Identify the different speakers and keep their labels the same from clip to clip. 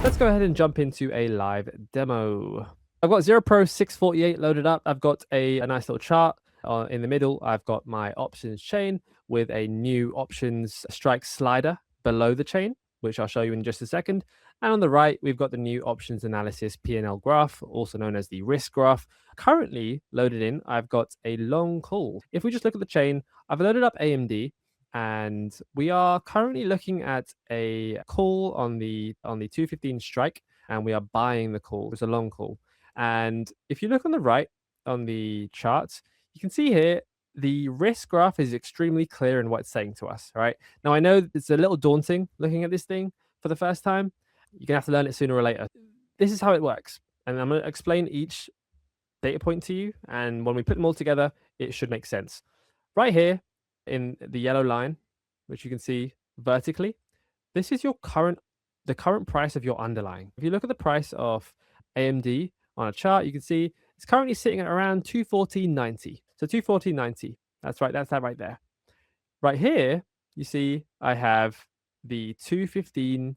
Speaker 1: Let's go ahead and jump into a live demo. I've got Zero Pro 648 loaded up. I've got a nice little chart. In the middle, I've got my options chain with a new options strike slider below the chain, which I'll show you in just a second. And on the right, we've got the new options analysis P&L graph, also known as the risk graph. Currently loaded in, I've got a long call. If we just look at the chain, I've loaded up AMD, and we are currently looking at a call on the 215 strike, and we are buying the call. It's a long call. And if you look on the right on the charts, you can see here the risk graph is extremely clear in what it's saying to us, right? Now, I know it's a little daunting looking at this thing for the first time. You're going to have to learn it sooner or later. This is how it works. And I'm going to explain each data point to you. And when we put them all together, it should make sense. Right here in the yellow line, which you can see vertically, this is the current price of your underlying. If you look at the price of AMD on a chart, you can see it's currently sitting at around 214.90. So 214.90. That's right. That's that right there. Right here, you see I have the 215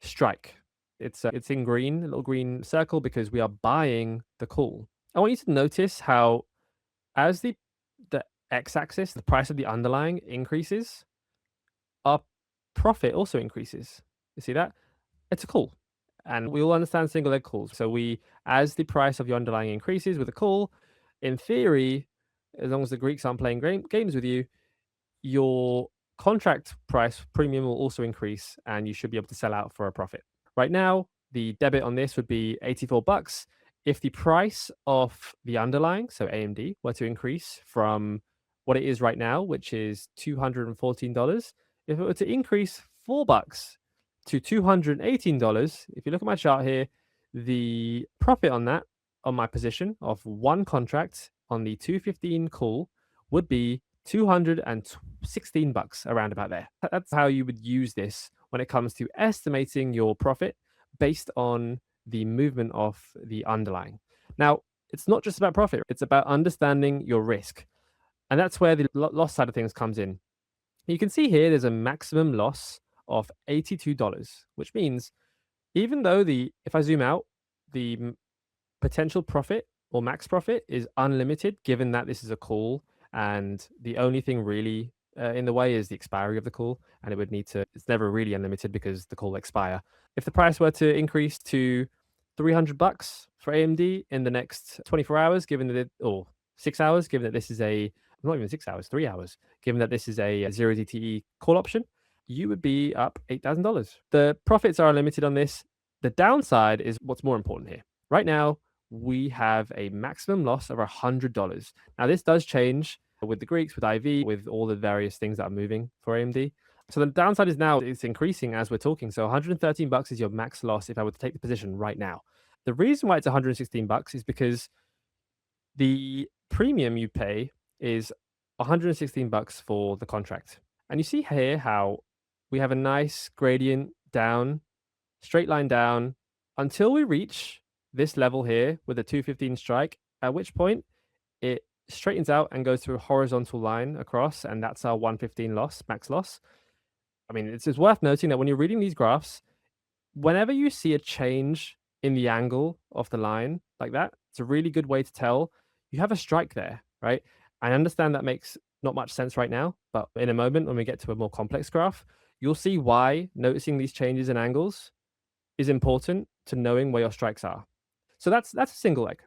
Speaker 1: strike. It's in green, a little green circle, because we are buying the call. I want you to notice how as the x-axis, the price of the underlying increases, our profit also increases. You see that? It's a call. And we all understand single leg calls. So as the price of your underlying increases with a call, in theory, as long as the Greeks aren't playing games with you, your contract price premium will also increase, and you should be able to sell out for a profit. Right now, the debit on this would be $84. If the price of the underlying, so AMD, were to increase from what it is right now, which is $214, if it were to increase $4 to $218, if you look at my chart here, the profit on that, on my position of one contract on the 215 call, would be $216, around about there. That's how you would use this when it comes to estimating your profit based on the movement of the underlying. Now, it's not just about profit, it's about understanding your risk. And that's where the loss side of things comes in. You can see here there's a maximum loss of $82, which means even though if I zoom out, the potential profit or max profit is unlimited, given that this is a call, and the only thing really in the way is the expiry of the call, and it's never really unlimited because the call will expire. If the price were to increase to $300 for AMD in the next 24 hours, or 6 hours, given that this is not even 6 hours, 3 hours, given that this is a 0 DTE call option, you would be up $8,000. The profits are unlimited on this. The downside is what's more important here. Right now, we have a maximum loss of $100. Now, this does change with the Greeks, with IV, with all the various things that are moving for AMD. So the downside is now it's increasing as we're talking. So $113 is your max loss if I were to take the position right now. The reason why it's $116 is because the premium you pay is $116 for the contract. And you see here how we have a nice gradient down, straight line down, until we reach this level here with a 215 strike, at which point it straightens out and goes through a horizontal line across, and that's our 115 loss, max loss. I mean, it's worth noting that when you're reading these graphs, whenever you see a change in the angle of the line like that, it's a really good way to tell you have a strike there, right? I understand that makes not much sense right now, but in a moment when we get to a more complex graph, you'll see why noticing these changes in angles is important to knowing where your strikes are. So that's a single leg.